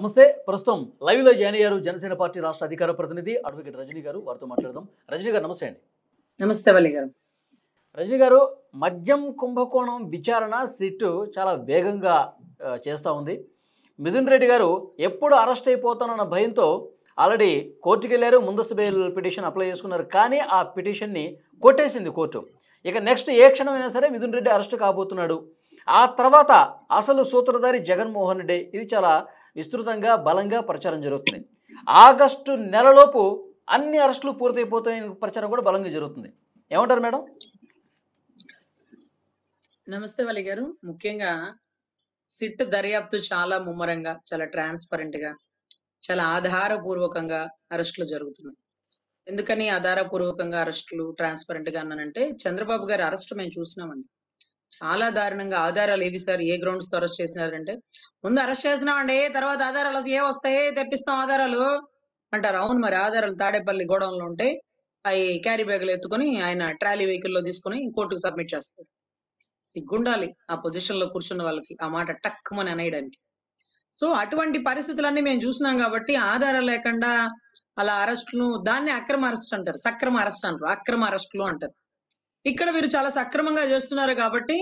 నమస్తే. ప్రస్తుతం లైవ్లో జాయిన్ అయ్యారు జనసేన పార్టీ రాష్ట్ర అధికార ప్రతినిధి అడ్వకేట్ రజనీ గారు. వారితో మాట్లాడదాం. రజనీ గారు నమస్తే అండి. నమస్తే వల్లి గారు. రజనీ గారు, మద్యం కుంభకోణం విచారణ సిట్టు చాలా వేగంగా చేస్తూ ఉంది. మిథున్ రెడ్డి గారు ఎప్పుడు అరెస్ట్ అయిపోతానన్న భయంతో ఆల్రెడీ కోర్టుకు వెళ్ళారు. ముందస్తు బెయిల్ పిటిషన్ అప్లై చేసుకున్నారు. కానీ ఆ పిటిషన్ని కొట్టేసింది కోర్టు. ఇక నెక్స్ట్ ఏ క్షణమైనా సరే మిథున్ రెడ్డి అరెస్ట్ కాబోతున్నాడు. ఆ తర్వాత అసలు సూత్రధారి జగన్మోహన్ రెడ్డి, ఇది చాలా విస్తృతంగా బలంగా ప్రచారం జరుగుతుంది. ఆగస్టు నెలలోపు అన్ని అరెస్టులు పూర్తయిపోతాయని ప్రచారం కూడా బలంగా జరుగుతుంది. ఏమంటారు మేడం? నమస్తే వల్లి గారు. ముఖ్యంగా సిట్ దర్యాప్తు చాలా ముమ్మరంగా, చాలా ట్రాన్స్పరెంట్ గా, చాలా ఆధారపూర్వకంగా అరెస్టులు జరుగుతున్నాయి. ఎందుకని ఆధారపూర్వకంగా అరెస్టులు ట్రాన్స్పరెంట్ గా అన్నానంటే, చంద్రబాబు గారి అరెస్ట్ మేము చూసినామండి. చాలా దారుణంగా ఆధారాలు ఏవి సార్, ఏ గ్రౌండ్స్ తో అరెస్ట్ చేసినారంటే, ముందు అరెస్ట్ చేసినామండి, తర్వాత ఆధారాలు అసలు ఏ వస్తాయి, తెప్పిస్తాం ఆధారాలు అంటారు. అవును, మరి ఆధారాలు తాడేపల్లి గోడౌన్లో ఉంటే అవి క్యారీ బ్యాగులు ఎత్తుకొని ఆయన ట్రాలీ వెహికల్ లో తీసుకొని కోర్టుకు సబ్మిట్ చేస్తారు. సిగ్గుండాలి ఆ పొజిషన్ లో కూర్చున్న వాళ్ళకి ఆ మాట టక్కుమని అనేయడానికి. సో అటువంటి పరిస్థితులన్నీ మేము చూసినాం కాబట్టి ఆధారాలు లేకుండా అలా అరెస్టులు, దాన్ని అక్రమ అరెస్ట్ అంటారు, సక్రమ అరెస్ట్ అంటారు, అక్రమ అరెస్టులు అంటారు. ఇక్కడ వీరు చాలా సక్రమంగా చేస్తున్నారు కాబట్టి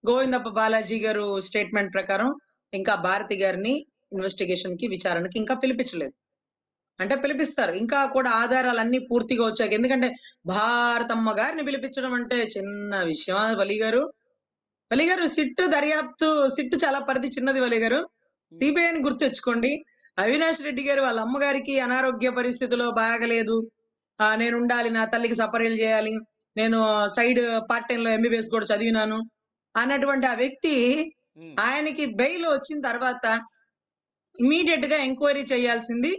గోవిందప్ప బాలాజీ గారు స్టేట్మెంట్ ప్రకారం ఇంకా భారతి గారిని ఇన్వెస్టిగేషన్ కి, విచారణకి ఇంకా పిలిపించలేదు. అంటే పిలిపిస్తారు, ఇంకా కూడా ఆధారాలన్నీ పూర్తిగా వచ్చాక. ఎందుకంటే భారతమ్మ గారిని పిలిపించడం అంటే చిన్న విషయమా వలి గారు? వలి గారు, సిట్టు దర్యాప్తు, సిట్టు చాలా పరిధి చిన్నది వలి గారు. సిబిఐని గుర్తెచ్చుకోండి. అవినాష్ రెడ్డి గారు వాళ్ళ అమ్మగారికి అనారోగ్య పరిస్థితిలో బాగలేదు, నేను ఉండాలి, నా తల్లికి సపర్యలు చేయాలి, నేను సైడ్ పార్ట్ టైం లో ఎంబీబీఎస్ కూడా చదివినాను అన్నటువంటి ఆ వ్యక్తి, ఆయనకి బెయిల్ వచ్చిన తర్వాత ఇమీడియట్ గా ఎంక్వైరీ చేయాల్సింది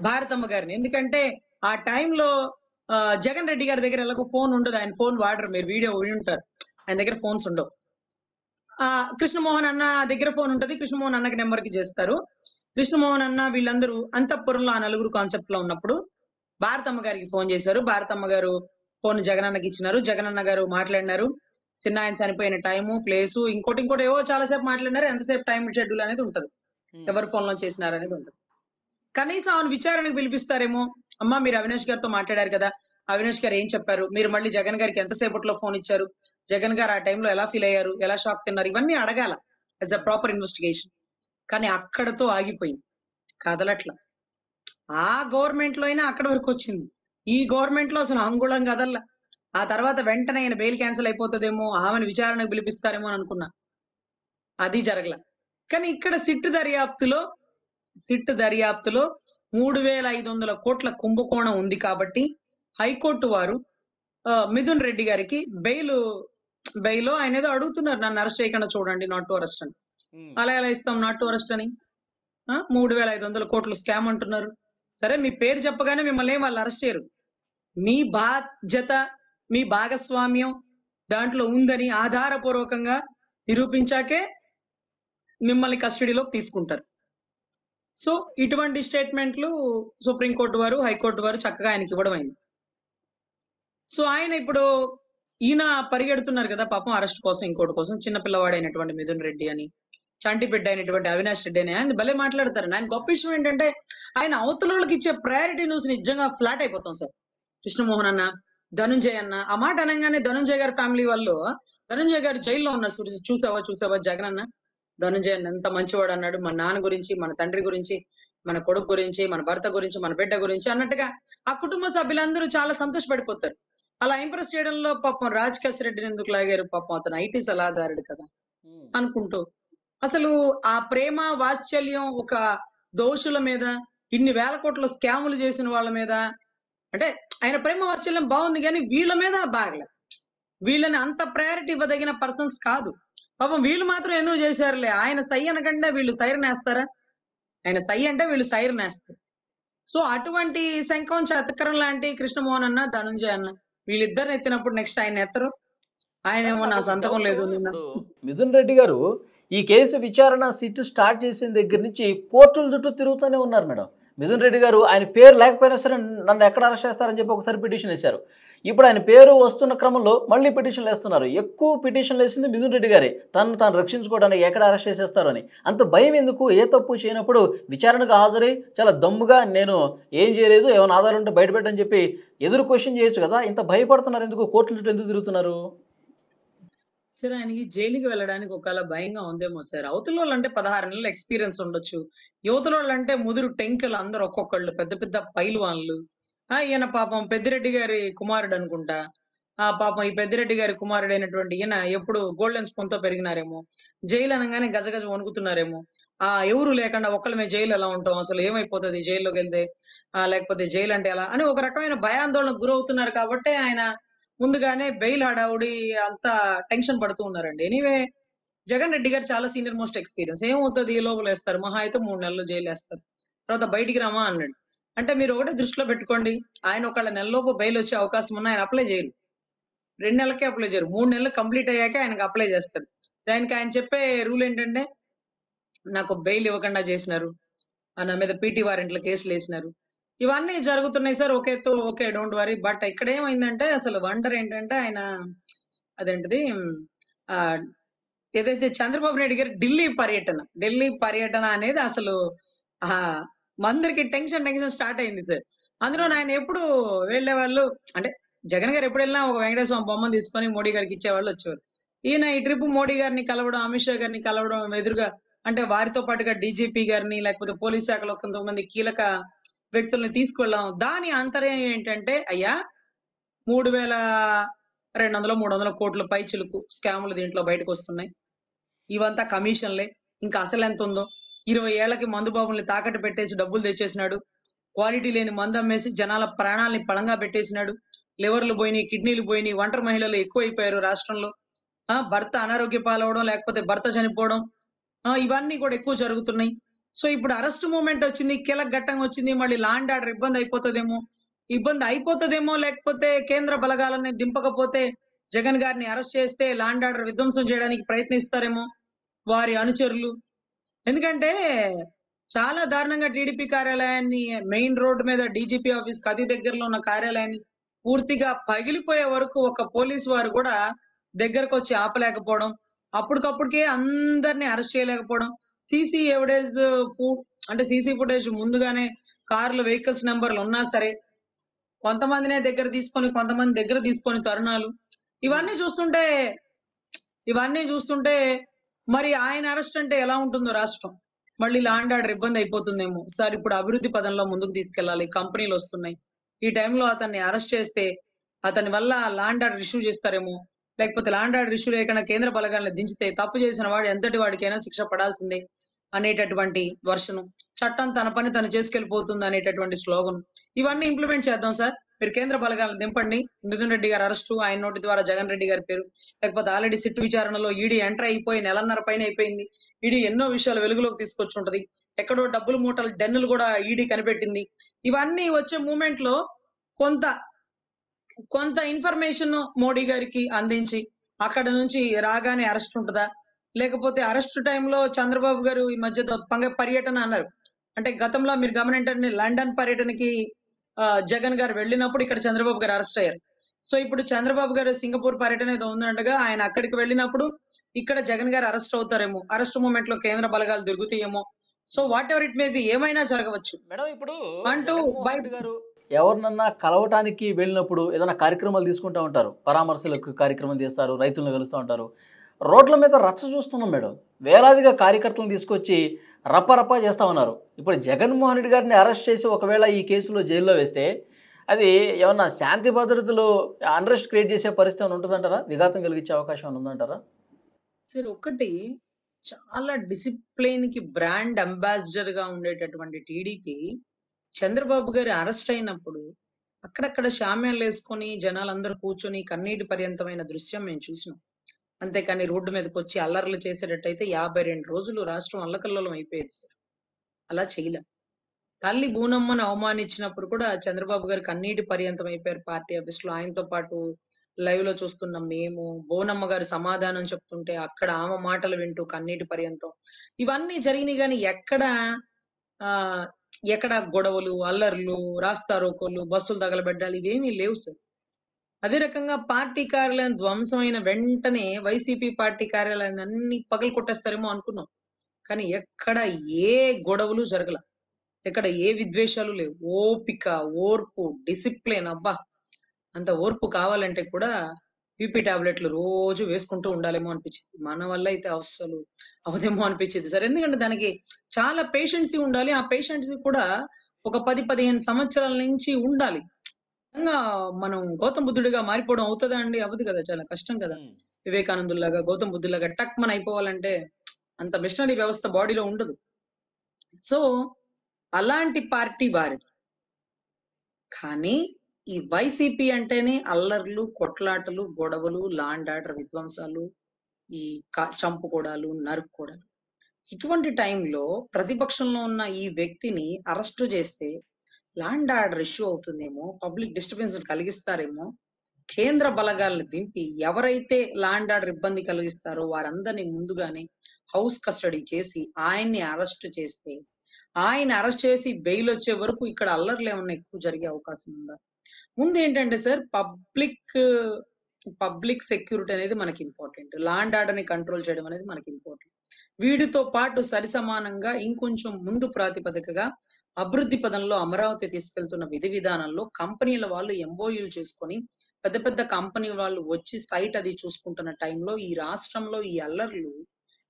భారతమ్మ గారిని. ఎందుకంటే ఆ టైంలో జగన్ రెడ్డి గారి దగ్గర ఎలాగో ఫోన్ ఉండదు, ఆయన ఫోన్ వాడరు, మీరు వీడియో విని ఉంటారు, ఆయన దగ్గర ఫోన్స్ ఉండవు. కృష్ణమోహన్ అన్న దగ్గర ఫోన్ ఉంటది, కృష్ణమోహన్ అన్నకి నెంబర్ కి చేస్తారు. కృష్ణమోహన్ అన్న వీళ్ళందరూ అంతఃపురంలో ఆ నలుగురు కాన్సెప్ట్ లో ఉన్నప్పుడు భారతమ్మ గారికి ఫోన్ చేశారు. భారతమ్మ గారు ఫోన్ జగనన్నకి ఇచ్చినారు. జగనన్న గారు మాట్లాడినారు. చిన్న ఆయన చనిపోయిన టైము, ప్లేసు, ఇంకోటి ఏవో చాలాసేపు మాట్లాడినారు. ఎంతసేపు టైం షెడ్యూల్ అనేది ఉంటది, ఎవరు ఫోన్ లో చేసినారు అనేది ఉంటది. కనీసం ఆమెను విచారణకు పిలిపిస్తారేమో. అమ్మా, మీరు అవినాష్ గారితో మాట్లాడారు కదా, అవినాష్ గారు ఏం చెప్పారు, మీరు మళ్ళీ జగన్ గారికి ఎంతసేపట్లో ఫోన్ ఇచ్చారు, జగన్ గారు ఆ టైంలో ఎలా ఫీల్ అయ్యారు, ఎలా షాక్ తిన్నారు, ఇవన్నీ అడగాల యాజ్ అ ప్రాపర్ ఇన్వెస్టిగేషన్. కానీ అక్కడతో ఆగిపోయింది, కదలట్ల. ఆ గవర్నమెంట్ లో అయినా అక్కడ వరకు వచ్చింది, ఈ గవర్నమెంట్ లో అసలు అంగుళం కదల్లా. ఆ తర్వాత వెంటనే ఆయన బెయిల్ క్యాన్సిల్ అయిపోతుందేమో, ఆమెను విచారణకు పిలిపిస్తారేమో అని అనుకున్నా, అది జరగల. కానీ ఇక్కడ సిట్ దర్యాప్తులో 3,500 కోట్ల కుంభకోణం ఉంది కాబట్టి హైకోర్టు వారు మిథున్ రెడ్డి గారికి బెయిల్ ఆయన ఏదో అడుగుతున్నారు, నన్ను అరెస్ట్ చేయకుండా చూడండి, నాట్ టు అరెస్ట్ అని. అలా ఎలా ఇస్తాం నాట్ టు అరెస్ట్ అని? 3,500 కోట్ల స్కామ్ అంటున్నారు. సరే, మీ పేరు చెప్పగానే మిమ్మల్ని వాళ్ళు అరెస్ట్ చేయరు. మీ బాధ్యత, మీ భాగస్వామ్యం దాంట్లో ఉందని ఆధారపూర్వకంగా నిరూపించాకే మిమ్మల్ని కస్టడీలోకి తీసుకుంటారు. సో ఇటువంటి స్టేట్మెంట్లు సుప్రీంకోర్టు వారు, హైకోర్టు వారు చక్కగా ఆయనకి ఇవ్వడం అయింది. సో ఆయన ఇప్పుడు ఈయన పరిగెడుతున్నారు కదా పాపం అరెస్ట్ కోసం, ఇంకోటి కోసం. చిన్నపిల్లవాడైనటువంటి మిథున్ రెడ్డి అని, చంటి బిడ్డ అయినటువంటి అవినాష్ రెడ్డి అని ఆయన భలే మాట్లాడతారు. ఆయన గొప్ప విషయం ఏంటంటే, ఆయన అవతలకి ఇచ్చే ప్రయారిటీ న్యూస్ నిజంగా ఫ్లాట్ అయిపోతాం సార్. కృష్ణమోహన్ అన్న, ధనుంజయ్ అన్న, ఆ మాట అనగానే ధనుంజయ్ గారి ఫ్యామిలీ వాళ్ళు, ధనుంజయ్ గారు జైల్లో ఉన్నారు, చూసావా జగన్ అన్న, ధనుంజయ్ అన్న ఎంత మంచివాడు అన్నాడు, మన నాన్న గురించి, మన తండ్రి గురించి, మన కొడుకు గురించి, మన భర్త గురించి, మన బిడ్డ గురించి అన్నట్టుగా ఆ కుటుంబ సభ్యులందరూ చాలా సంతోషపడిపోతారు. అలా ఇంప్రెస్ చేయడంలో పాపం రాజకేశ్ రెడ్డిని ఎందుకు లాగారు, పాపం అతను ఐటీ సలహాదారుడు కదా అనుకుంటూ. అసలు ఆ ప్రేమ వాత్సల్యం ఒక దోషుల మీద, ఇన్ని వేల కోట్ల స్కాములు చేసిన వాళ్ళ మీద, అంటే ఆయన ప్రేమ వాత్సల్యం బాగుంది, కానీ వీళ్ళ మీద బాగలే. వీళ్ళని అంత ప్రయారిటీ ఇవ్వదగిన పర్సన్స్ కాదు. పాపం వీళ్ళు మాత్రం ఎందుకు చేశారులే, ఆయన సై అనకంటే వీళ్ళు సైరన్ వేస్తారా? ఆయన సై అంటే వీళ్ళు సైరన్ వేస్తారు. సో అటువంటి శంఖం చక్రం లాంటి కృష్ణమోహన్ అన్న, ధనుంజయ్ అన్న, వీళ్ళిద్దరిని ఎత్తినప్పుడు నెక్స్ట్ ఆయన ఎత్తరు. ఆయన ఏమో నా సంతకం లేదు నిన్న. మిథున్ రెడ్డి గారు ఈ కేసు విచారణ సిట్ స్టార్ట్ చేసిన దగ్గర నుంచి కోర్టుల చుట్టూ తిరుగుతూనే ఉన్నారు మేడం. మిథున్ రెడ్డి గారు ఆయన పేరు లేకపోయినా సరే నన్ను ఎక్కడ అరెస్ట్ చేస్తారని చెప్పి ఒకసారి పిటిషన్ వేశారు. ఇప్పుడు ఆయన పేరు వస్తున్న క్రమంలో మళ్ళీ పిటిషన్లు వేస్తున్నారు. ఎక్కువ పిటిషన్లు వేసింది మిథున్ రెడ్డి గారే. తనను తాను రక్షించుకోవడానికి ఎక్కడ అరెస్ట్ చేసేస్తారు అని. అంత భయం ఎందుకు? ఏ తప్పు చేయనప్పుడు విచారణకు హాజరై చాలా దమ్ముగా నేను ఏం చేయలేదు, ఏమైనా ఆధారం ఉంటే బయటపెట్టని చెప్పి ఎదురు క్వశ్చన్ చేయొచ్చు కదా. ఇంత భయపడుతున్నారు ఎందుకు? కోర్టుల చుట్టూ ఎందుకు తిరుగుతున్నారు? సరే ఆయనకి జైలుకి వెళ్ళడానికి ఒకవేళ భయంగా ఉందేమో సార్. అవతలోళ్ళంటే 16 నెలల ఎక్స్‌పీరియన్స్ ఉండొచ్చు. యువతలోళ్ళంటే ముదురు టెంకులు అందరూ ఒక్కొక్కళ్ళు పెద్ద పెద్ద పైల్వాన్లు. ఈయన పాపం పెద్దిరెడ్డి గారి కుమారుడనుకుంటా. పాపం ఈ పెద్దిరెడ్డి గారి కుమారుడైనటువంటి ఈయన ఎప్పుడు గోల్డెన్ స్పూన్‌తో పెరిగినారేమో. జైలు అనంగానే గజగజ వణుకుతున్నారేమో. ఎవరు లేకుండా ఒక్కళ్ళమే జైల్‌లో ఎలా ఉంటాం? అసలు ఏమైపోతది జైల్లోకెళ్తే? లేకపోతే జైలంటే ఎలా? అని ఒక రకమైన భయాందోళనకు గురవుతున్నారు కాబట్టే ఆయన ముందుగానే బెయిల్ హడావుడి అంతా టెన్షన్ పడుతూ ఉన్నారండి. ఎనీవే జగన్ రెడ్డి గారు చాలా సీనియర్ మోస్ట్ ఎక్స్‌పీరియన్స్. ఏమవుతది లోపలేస్తారు. మహా అయితే 3 నెలలు జైలేస్తారు. తర్వాత బయటికి రామా అన్నాడు. అంటే మీరు ఒకటే దృష్టిలో పెట్టుకోండి. ఆయన ఒకవేళ నెలలోపు బెయిల్ వచ్చే అవకాశం ఉన్నా ఆయన అప్లై చేయరు. 2 నెలలకే అప్లై చేయరు. 3 నెలలు కంప్లీట్ అయ్యాకే ఆయనకి అప్లై చేస్తారు. దానికి ఆయన చెప్పే రూల్ ఏంటంటే నాకు బెయిల్ ఇవ్వకుండా చేసినారు. నా మీద పీటీ వారెంట్‌లో కేసులేసినారు. ఇవన్నీ జరుగుతున్నాయి సార్. ఒక ఎత్తు ఓకే. Don't worry. బట్ ఇక్కడేమైందంటే అసలు వండర్ ఏంటంటే ఆయన అదేంటిది ఆహ్, ఏదైతే చంద్రబాబు నాయుడు గారి ఢిల్లీ పర్యటన అనేది అసలు ఆహ్, అందరికి టెన్షన్ స్టార్ట్ అయింది సార్. అందులోను ఆయన ఎప్పుడు వెళ్ళేవాళ్ళు అంటే జగన్ గారు ఎప్పుడెళ్ళినా ఒక వెంకటేశ్వర స్వామి బొమ్మను తీసుకొని మోడీ గారికి ఇచ్చేవాళ్ళు, వచ్చేవారు. ఈయన ఈ ట్రిప్ మోడీ గారిని కలవడం, అమిత్ షా గారిని కలవడం ఎదురుగా అంటే వారితో పాటుగా డీజీపీ గారిని లేకపోతే పోలీస్ శాఖలో కొంతమంది కీలక వ్యక్తుల్ని తీసుకువెళ్ళాం. దాని ఆంతర్యం ఏంటంటే అయ్యా 3,200, 300 కోట్ల పైచిలుకు స్కాములు దీంట్లో బయటకొస్తున్నాయి. ఇవంతా కమిషన్‌లే. ఇంకా అసలెంతుందో 20 ఏళ్లకి మందు బాబుల్ని తాకట్టు పెట్టేసి డబ్బులు తెచ్చేసినాడు. క్వాలిటీ లేని మందమ్మేసి జనాల ప్రాణాల్ని పణంగా పెట్టేసినాడు. లివర్‌లు బోయినియి, కిడ్నీలు బోయినియి. ఒంటరి మహిళలు ఎక్కువైపోయారు రాష్ట్రంలో. భర్త అనారోగ్య పాలవ్వడం, లేకపోతే భర్త చనిపోవడం. ఇవన్నీ కూడా ఎక్కువ జరుగుతున్నాయి. సో, ఇప్పుడు అరెస్ట్ మూవ్‌మెంట్ వచ్చింది. కీలక ఘట్టంగా వచ్చింది. మళ్ళీ లా అండ్ ఆర్డర్ ఇబ్బంది అయిపోతదేమో, లేకపోతే కేంద్ర బలగాలని దింపకపోతే జగన్ గారిని అరెస్ట్ చేస్తే లా అండ్ ఆర్డర్ విధ్వంసం చేయడానికి ప్రయత్నిస్తారేమో వారి అనుచరులు. ఎందుకంటే చాలా దారుణంగా టీడీపీ కార్యాలయాన్ని మెయిన్ రోడ్ మీద డీజీపీ ఆఫీస్‌కి అతి దగ్గరలో ఉన్న కార్యాలయాన్ని పూర్తిగా పగిలిపోయే వరకు ఒక పోలీసు వారు కూడా దగ్గరకొచ్చి ఆపలేకపోవడం. అప్పటికప్పటికే అందరిని అరెస్ట్ చేయలేకపోవడం. సీసీ ఎవిడెన్స్ ఫు అంటే సీసీ ఫుటేజ్ ముందుగానే కార్లు, వెహికల్స్ నంబర్‌లు ఉన్నా సరే కొంతమందినే కొంతమంది దగ్గర తీసుకొని తరుణాలు. హ్మ్. ఇవన్నీ చూస్తుంటే ఇవన్నీ చూస్తుంటే మరి ఆయన అరెస్ట్ అంటే ఎలా ఉంటుందో రాష్ట్రం. మళ్ళీ లా అండ్ ఆర్డర్ ఇబ్బంది అయిపోతుందేమో. సార్ ఇప్పుడు అభివృద్ధి పదంలో ముందుకు తీసుకెళ్ళాలి. కంపెనీలొస్తున్నాయి. ఈ టైంలో అతన్ని అరెస్ట్ చేస్తే అతని వల్ల లా అండ్ ఆర్డర్ ఇష్యూ చేస్తారేమో. లేకపోతే లా అండ్ ఆర్డర్ ఇష్యూ లేకుండా కేంద్ర బలగాలను దించితే తప్పు చేసిన వాడు ఎంతటి వాడికైనా శిక్ష పడాల్సిందే అనేటటువంటి వెర్షను. చట్టం తన పని తను చేసుకెళ్ళిపోతుంది అనేటటువంటి స్లోగన్. ఇవన్నీ ఇంప్లిమెంట్ చేద్దాం సార్. మీరు కేంద్ర బలగాలను దింపండి. మిథున్ రెడ్డి గారి అరెస్టు, ఆయన నోటి ద్వారా జగన్ రెడ్డి గారి పేరు. లేకపోతే ఆల్రెడీ సిట్ విచారణలో ఈడీ ఎంటర్ అయిపోయి నెలన్నర పైన అయిపోయింది. ఈడీ ఎన్నో విషయాలు వెలుగులోకి తీసుకొచ్చి ఉంటది. ఎక్కడో డబ్బులు మూటలు డెన్నులు కూడా ఈడీ కనిపెట్టింది. ఇవన్నీ వచ్చే మూవ్‌మెంట్‌లో కొంత, కొంత ఇన్ఫర్మేషన్ మోడీ గారికి అందించి అక్కడ నుంచి రాగానే అరెస్ట్ ఉంటదా? లేకపోతే అరెస్ట్ టైంలో చంద్రబాబు గారు ఈ మధ్య పర్యటన అన్నారు. అంటే గతంలో మీరు గమనించండి లండన్ పర్యటనకి జగన్ గారు వెళ్ళినప్పుడు ఇక్కడ చంద్రబాబు గారు అరెస్ట్ అయ్యారు. సో, ఇప్పుడు చంద్రబాబు గారు సింగపూర్ పర్యటన ఏదో ఉందన్నట్టుగా ఆయన అక్కడికి వెళ్ళినప్పుడు ఇక్కడ జగన్ గారు అరెస్ట్ అవుతారేమో. అరెస్ట్ మూవ్‌మెంట్‌లో కేంద్ర బలగాలు దొరుకుతాయేమో. So, whatever it may be ఏమైనా జరగవచ్చు. మేడం ఇప్పుడు అంటూ బై జగన్మోహన్ రెడ్డి గారు ఎవరినన్నా కలవటానికి వెళ్ళినప్పుడు ఏదైనా కార్యక్రమాలు తీసుకుంటా ఉంటారు. పరామర్శలకు కార్యక్రమం చేస్తారు. రైతులను కలుస్తూ ఉంటారు. రోడ్ల మీద రచ్చ చూస్తున్నాం మేడం. వేలాదిగా కార్యకర్తలను తీసుకొచ్చి రపరపా చేస్తా ఉన్నారు. ఇప్పుడు జగన్మోహన్ రెడ్డి గారిని అరెస్ట్ చేసి ఒకవేళ ఈ కేసులో జైల్లో వేస్తే అది ఏమన్నా శాంతి భద్రతలు అన్రెస్ట్ క్రియేట్ చేసే పరిస్థితి ఏమైనా ఉంటుందంటారా? విఘాతం కలిగించే అవకాశం ఏమైనా ఉందంటారా? సరే ఒక్కటి చాలా డిసిప్లిన్‌కి బ్రాండ్ అంబాసిడర్‌గా ఉండేటటువంటి టీడీపీ చంద్రబాబు గారు అరెస్ట్ అయినప్పుడు అక్కడక్కడ షామియాన్‌లేసుకొని జనాలందరూ కూర్చొని కన్నీటి పర్యంతమైన దృశ్యం మేము చూసినాం. అంతేకాని రోడ్డు మీదకొచ్చి అల్లర్లు చేసేటట్టయితే 52 రోజులు రాష్ట్రం అల్లకల్లోలం అయిపోయేది సార్. అలా చేయలా. తల్లి బూనమ్మను అవమానించినప్పుడు కూడా చంద్రబాబు గారు కన్నీటి పర్యంతం అయిపోయారు పార్టీ ఆఫీస్‌లో. ఆయనతో పాటు లైవ్‌లో చూస్తున్న మేము, బోనమ్మ గారు సమాధానం చెప్తుంటే అక్కడ ఆమె మాటలు వింటూ కన్నీటి పర్యంతం. ఇవన్నీ జరిగినాయి గానీ ఎక్కడ ఆహ్, ఎక్కడ గొడవలు, అల్లర్లు, రాస్తారోకోలు, బస్సులు తగలబెట్టాలి ఇవేమీ లేవు సార్. అదే రకంగా పార్టీ కార్యాలయం ధ్వంసమైన వెంటనే వైసీపీ పార్టీ కార్యాలయాన్ని అన్ని పగలు కొట్టేస్తారేమో అనుకున్నాం. కానీ ఎక్కడ ఏ గొడవలు జరగల. ఎక్కడ ఏ విద్వేషాలు లేవు. ఓపిక, ఓర్పు, డిసిప్లిన్ అబ్బా! అంత ఓర్పు కావాలంటే కూడా బీపీ టాబ్లెట్లు రోజు వేసుకుంటూ ఉండాలేమో అనిపించింది. మన వల్ల అయితే అస్సలు అవ్వదేమో అనిపించింది సార్. ఎందుకంటే దానికి చాలా పేషెన్సీ ఉండాలి. ఆ పేషెన్సీ కూడా ఒక 10, 15 సంవత్సరాల నుంచి ఉండాలి. నిజంగా మనం గౌతమ్ బుద్ధుడిగా మారిపోవడం అవుతదా అండి? అవ్వదు కదా! చాలా కష్టం కదా! ఉమ్. వివేకానందుల్లాగా, గౌతమ్ బుద్ధుడిలాగా టక్‌మని అయిపోవాలంటే అంత మిషనరీ వ్యవస్థ బాడీలో ఉండదు. సో, అలాంటి పార్టీ వారిది. కానీ ఈ వైసీపీ అంటేనే అల్లర్లు, కొట్లాటలు, గొడవలు, లా అండ్ ఆర్డర్ విధ్వంసాలు, ఈ చంపుకోవడాలు, నరుక్కోవడాలు. ఇటువంటి టైంలో ప్రతిపక్షంలో ఉన్న ఈ వ్యక్తిని అరెస్టు చేస్తే లా అండ్ ఆర్డర్ ఇష్యూ అవుతుందేమో, పబ్లిక్ డిస్టర్బెన్స్ కలిగిస్తారేమో, కేంద్ర బలగాలను దింపి ఎవరైతే లా అండ్ ఆర్డర్ ఇబ్బంది కలిగిస్తారో వారందరిని ముందుగానే హౌస్ కస్టడీ చేసి ఆయన్ని అరెస్ట్ చేస్తే, ఆయన అరెస్ట్ చేసి బెయిల్ వచ్చే వరకు ఇక్కడ అల్లర్లు ఏమన్నా ఎక్కువ జరిగే అవకాశం ఉందా? ముందేంటంటే సార్ పబ్లిక్ సెక్యూరిటీ అనేది మనకి ఇంపార్టెంట్. లా అండ్ ఆర్డర్ ని కంట్రోల్ చేయడం అనేది మనకి ఇంపార్టెంట్. వీటితో పాటు సరిసమానంగా ఇంకొంచెం ముందు ప్రాతిపదికగా అభివృద్ధి పదంలో అమరావతి తీసుకెళ్తున్న విధి విధానంలో కంపెనీల వాళ్ళు ఎంఓయూలు చేసుకొని పెద్ద పెద్ద కంపెనీ వాళ్ళు వచ్చి సైట్ అది చూసుకుంటున్న టైంలో ఈ రాష్ట్రంలో ఈ అల్లర్లు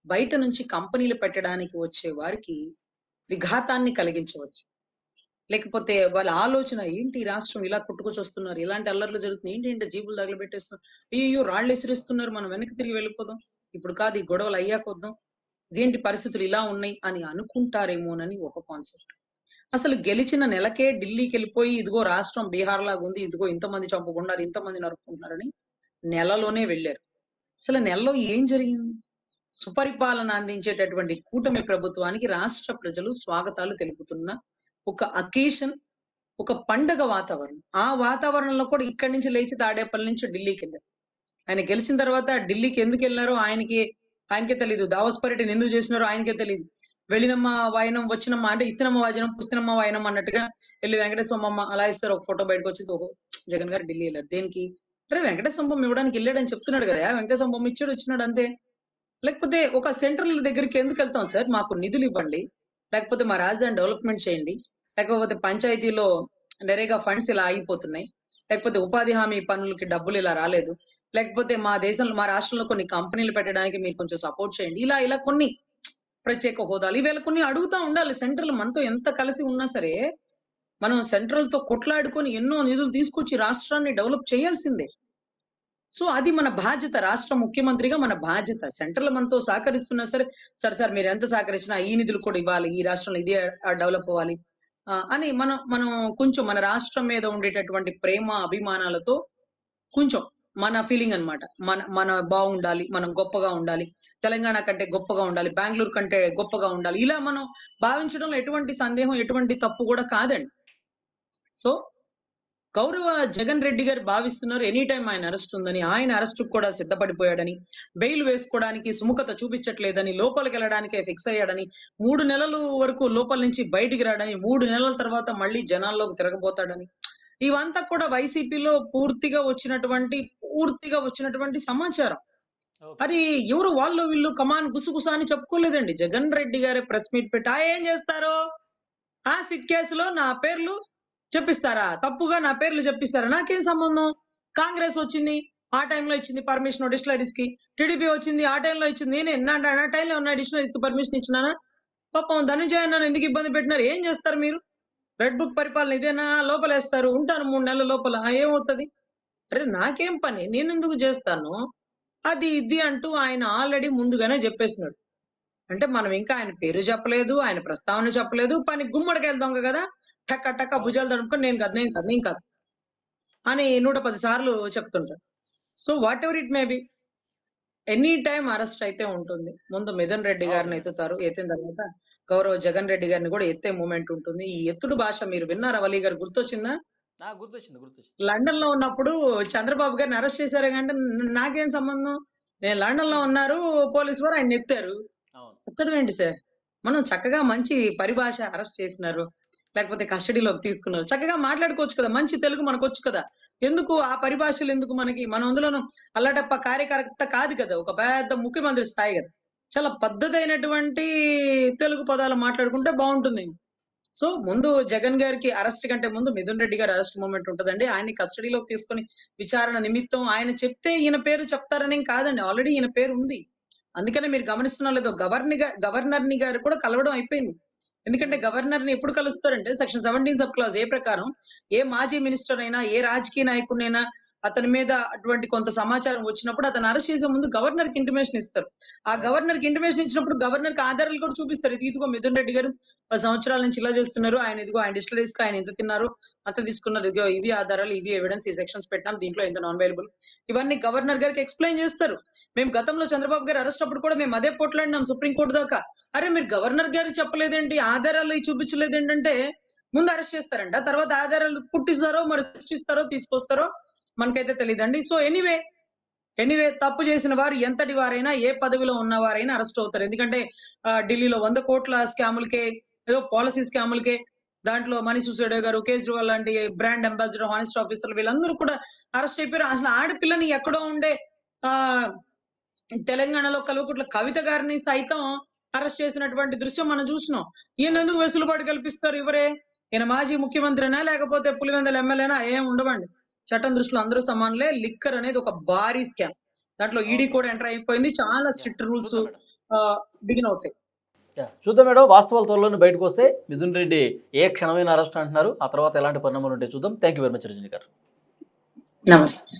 బయట నుంచి కంపెనీలు పెట్టడానికి వచ్చే వారికి విఘాతాన్ని కలిగించవచ్చు. లేకపోతే వాళ్ళ ఆలోచన ఏంటి ఈ రాష్ట్రం ఇలా కొట్టుకొచ్చొస్తున్నారు. ఇలాంటి అల్లర్లు జరుగుతున్నాయి. ఏంటంటే జీబులు తగలబెట్టేస్తున్నారు. అయ్యయ్యో! రాళ్ళెసిరేస్తున్నారు. మనం వెనక్కి తిరిగి వెళ్ళిపోదాం. ఇప్పుడు కాదు ఈ గొడవలు అయ్యాకొద్దాం. ఇదేంటి పరిస్థితులు ఇలా ఉన్నాయి అని అనుకుంటారేమోనని ఒక కాన్సెప్ట్. అసలు గెలిచిన నెలకే ఢిల్లీకెళ్ళిపోయి ఇదిగో రాష్ట్రం బీహార్ లాగుంది. ఇదిగో ఇంతమంది చంపుకున్నారు. ఇంతమంది నరుక్కుంటున్నారని నెలలోనే వెళ్లారు. అసలు నెలలో ఏం జరిగింది? సుపరిపాలన అందించేటటువంటి కూటమి ప్రభుత్వానికి రాష్ట్ర ప్రజలు స్వాగతాలు తెలుపుతున్న ఒక అకేషన్, ఒక పండగ వాతావరణం. ఆ వాతావరణంలో కూడా ఇక్కడి నుంచి లేచి తాడేపల్లి నుంచి ఢిల్లీకెళ్లారు. ఆయన గెలిచిన తర్వాత ఢిల్లీకి ఎందుకెళ్లారో ఆయనకే తెలీదు. దావోస్ పర్యటన ఎందుకు చేసినారో ఆయనకే తెలీదు. వెళ్ళినమ్మ వాయనం, వచ్చినమ్మ అంటే ఇస్తినమ్మ వాజనం, పుస్తినమ్మ వాయనం అన్నట్టుగా వెళ్ళి వెంకటేశ్వరమ్మ అలా ఇస్తారు. ఒక ఫోటో బయటకు వచ్చి ఓహో! జగన్ గారు ఢిల్లీ వెళ్ళారు. దేనికి? అరే వెంకటేశ్వర బొమ్మ ఇవ్వడానికి వెళ్ళాడని చెప్తున్నాడు కదా! వెంకటేశ్వర బొమ్మ ఇచ్చాడు వచ్చినాడు అంతే. లేకపోతే ఒక సెంట్రల్ దగ్గరికి ఎందుకెళ్తాం సార్? మాకు నిధులు ఇవ్వండి. లేకపోతే మా రాజధాని డెవలప్‌మెంట్ చేయండి. లేకపోతే పంచాయతీలో నరేగా ఫండ్స్ ఇలా ఆగిపోతున్నాయి. లేకపోతే ఉపాధి హామీ పనులకి డబ్బులు ఇలా రాలేదు. లేకపోతే మా రాష్ట్రంలో కొన్ని కంపెనీలు పెట్టడానికి మీరు కొంచెం సపోర్ట్ చేయండి. ఇలా కొన్ని ప్రత్యేక హోదాలు ఇవేళ కొన్ని అడుగుతా ఉండాలి. సెంట్రల్ మనతో ఎంత కలిసి ఉన్నా సరే, మనం సెంట్రల్‌తో కొట్లాడుకొని ఎన్నో నిధులు తీసుకొచ్చి రాష్ట్రాన్ని డెవలప్ చేయాల్సిందే. సో, అది మన బాధ్యత. రాష్ట్ర ముఖ్యమంత్రిగా మన బాధ్యత. సెంట్రల్ మనతో సహకరిస్తున్నా సరే, సార్ మీరెంత సహకరించినా ఈ నిధులు కూడా ఇవ్వాలి. ఈ రాష్ట్రంలో ఇదే డెవలప్ అవ్వాలి. అని మనం కొంచెం మన రాష్ట్రం మీద ఉండేటటువంటి ప్రేమ, అభిమానాలతో కొంచెం మన ఫీలింగ్ అన్నమాట. మన బాగుండాలి. మనం గొప్పగా ఉండాలి. తెలంగాణ కంటే గొప్పగా ఉండాలి. బెంగుళూరు కంటే గొప్పగా ఉండాలి. ఇలా మనం భావించడంలో ఎటువంటి సందేహం, ఎటువంటి తప్పు కూడా కాదండి. సో, గౌరవ జగన్ రెడ్డి గారు భావిస్తున్నారు ఎనీ టైమ్ ఆయన అరెస్ట్ ఉందని. ఆయన అరెస్ట్‌కి కూడా సిద్ధపడిపోయాడని, బెయిల్ వేసుకోవడానికి సుముఖత చూపించట్లేదని, లోపలికెళ్ళడానికే ఫిక్స్ అయ్యాడని, 3 నెలలు వరకు లోపల నుంచి బయటికి రాడని, 3 నెలల తర్వాత మళ్ళీ జనాల్లోకి తిరగబోతాడని. ఇవంతా కూడా వైసీపీలో పూర్తిగా వచ్చినటువంటి సమాచారం. ఓకే. అది ఎవరు వాళ్ళు వీళ్ళు కమాన్ గుసగుస అని చెప్పుకోలేదండి. జగన్ రెడ్డి గారే ప్రెస్ మీట్ పెట్టి ఏం చేస్తారు? సిట్ కేసులో నా పేర్లు చెప్పిస్తారా? తప్పుగా నా పేర్లు చెప్పిస్తారా? నాకేం సంబంధం? కాంగ్రెస్ వచ్చింది. ఆ టైంలో ఇచ్చింది పర్మిషన్ డిస్టిలరీస్‌కి. టీడీపీ వచ్చింది. ఆ టైంలో ఇచ్చింది. నేనే నా టైంలో ఉన్న డిస్టిలరీస్‌కి పర్మిషన్ ఇచ్చినానా? పాపం ధనంజయ అన్నను ఎందుకు ఇబ్బంది పెట్టినారు? ఏం చేస్తారు మీరు? రెడ్ బుక్ పరిపాలన ఇదేనా? లోపలేస్తారు. ఉంటాను 3 నెలల లోపల. ఏమవుతది? అరె! నాకేం పని? నేనెందుకు జేస్తాను? అది ఇది అంటూ ఆయన ఆల్రెడీ ముందుగానే జెప్పేసినాడు. అంటే మనం ఇంకా ఆయన పేరు చెప్పలేదు. ఆయన ప్రస్తావన చెప్పలేదు. పని గుమ్మడికాయల దొంగ గదా! టక టక అవును. భుజాలు తడుముకొని నేను కాదు అని 110 సార్లు చెప్తుంటారు. So, what ever it may be any time arrest అయితే ఉంటుంది. ముందు మిథున్ రెడ్డి గారిని అవునండి. ఎత్తుతారు. ఎత్తిన తర్వాత గౌరవ జగన్ రెడ్డి గారిని గూడా ఎత్తే మూవ్‌మెంట్ ఉంటుంది. ఈ ఎత్తుడు భాష మీరు విన్నారా వలి గారు గుర్తొచ్చిందా? గుర్తొచ్చింది. గుర్తొచ్చింది. లండన్‌లో ఉన్నప్పుడు చంద్రబాబు గారిని అరెస్ట్ చేశారు అంటే నాకేం సంబంధం? నేను లండన్‌లో ఉన్నారు. పోలీసు వారు ఆయన్నెత్తారు. అవును. ఎత్తడం ఏంటి సార్? మనం చక్కగా మంచి పరిభాష అరెస్ట్ చేసినారు. లేకపోతే కస్టడీలోకి తీసుకున్నారు. చక్కగా మాట్లాడుకోవచ్చు కదా! మంచి తెలుగు మనకొచ్చు కదా! ఎందుకు ఆ పరిభాషలు ఎందుకు మనకి? మనం అందులోను అల్లాటప్ప కార్యకర్త కాదు కదా! ఒక పెద్ద ముఖ్యమంత్రి స్థాయి కదా! చాలా పద్ధతైనటువంటి తెలుగు పదాలు మాట్లాడుకుంటే బావుంటుంది. సో, ముందు జగన్ గారికి అరెస్ట్ కంటే ముందు మిథున్ రెడ్డి గారి అరెస్ట్ మూవ్‌మెంట్ ఉంటదండి. ఆయన్ని కస్టడీలోకి తీసుకొని విచారణ నిమిత్తం ఆయన చెప్తే ఈయన పేరు చెప్తారనేం కాదండి. ఆల్రెడీ ఈయన పేరు ఉంది. అందుకనే మీరు గమనిస్తున్నారో లేదో గవర్నర్‌ని గారు కూడా కలవడం అయిపోయింది. ఎందుకంటే గవర్నర్‌ని ఎప్పుడు కలుస్తారంటే సెక్షన్ 17 సబ్ క్లాజ్ ఏ ప్రకారం ఏ మాజీ మినిస్టర్ అయినా, ఏ రాజకీయ నాయకుడినైనా అతని మీద అటువంటి కొంత సమాచారం వచ్చినప్పుడు అతన్ని అరెస్ట్ చేసే ముందు గవర్నర్‌కి ఇంటిమేషన్ ఇస్తారు. ఆ గవర్నర్‌కి ఇంటిమేషన్ ఇచ్చినప్పుడు గవర్నర్‌కి ఆధారాలు కూడా చూపిస్తారు. ఇదిగో మిథున్ రెడ్డి గారు 10 సంవత్సరాల నుంచి ఇలా చేస్తున్నారు. ఆయన డిస్టిలరీస్‌కి ఆయన ఇంత తిన్నారు, అంత తీసుకున్నారు. ఇదిగో ఇవి ఆధారాలు, ఇవి ఎవిడెన్స్, ఈ సెక్షన్స్ పెట్టినాం. దీంట్లో ఇంత నాన్ అవైలబుల్. ఇవన్నీ గవర్నర్ గారికి ఎక్స్‌ప్లెయిన్ చేస్తారు. మేము గతంలో చంద్రబాబు గారు అరెస్ట్ అప్పుడు కూడా మేము అదే పోట్లాడినాం సుప్రీం కోర్ట్ దాకా. అరే మీరు గవర్నర్ గారికి చెప్పలేదేంటి? ఆధారాలు చూపించలేదేంటంటే ముందు అరెస్ట్ చేస్తారంట. తర్వాత ఆధారాలు పుట్టిస్తారో, మరి సృష్టిస్తారో, తీసుకొస్తారో మనకైతే తెలీదండి. సో ఎనీవే తప్పు చేసిన వారు ఎంతటి వారైనా, ఏ పదవిలో ఉన్నవారైనా అరెస్ట్ అవుతారు. ఎందుకంటే ఢిల్లీలో 100 కోట్ల స్కాములకే, ఏదో పాలిసీ స్కాములకే దాంట్లో మనీష్ సిసోడియా గారు, కేజ్రీవాల్ లాంటి బ్రాండ్ అంబాసిడర్, హానెస్ట్ ఆఫీసర్లు వీళ్ళందరూ కూడా అరెస్ట్ అయిపోయారు. అసలు ఆడపిల్లని ఎక్కడో ఉండే ఆహ్, తెలంగాణలో కల్వకుట్ల కవిత గారిని సైతం అరెస్ట్ చేసినటువంటి దృశ్యం మనం చూసినాం. ఈయనెందుకు వెసులుబాటు కల్పిస్తారు ఇవరే? ఈయన మాజీ ముఖ్యమంత్రినా? లేకపోతే పులివెందుల ఎమ్మెల్యేనా? ఏం ఉండవండి. చట్టం దృష్టిలో అందరూ సమానులే. లిక్కర్ అనేది ఒక భారీ స్కామ్. దాంట్లో ఈడీ ఓకే. కూడా ఎంటర్ అయిపోయింది. చాలా యాహ్! స్ట్రిక్ట్ రూల్స్ చూద్దాం మేడం. బిగిన్ అవుతాయి. యాహ్! చూద్దాం మేడం. వాస్తవాలు త్వరలోనే బయటకొస్తాయి. మిథున్ రెడ్డి ఏ క్షణమైన అరెస్ట్ అంటున్నారు. ఆ తర్వాత ఎలాంటి పరిణామాలు ఉంటాయో చూద్దాం. Thank you very much Rajani garu. నమస్తే.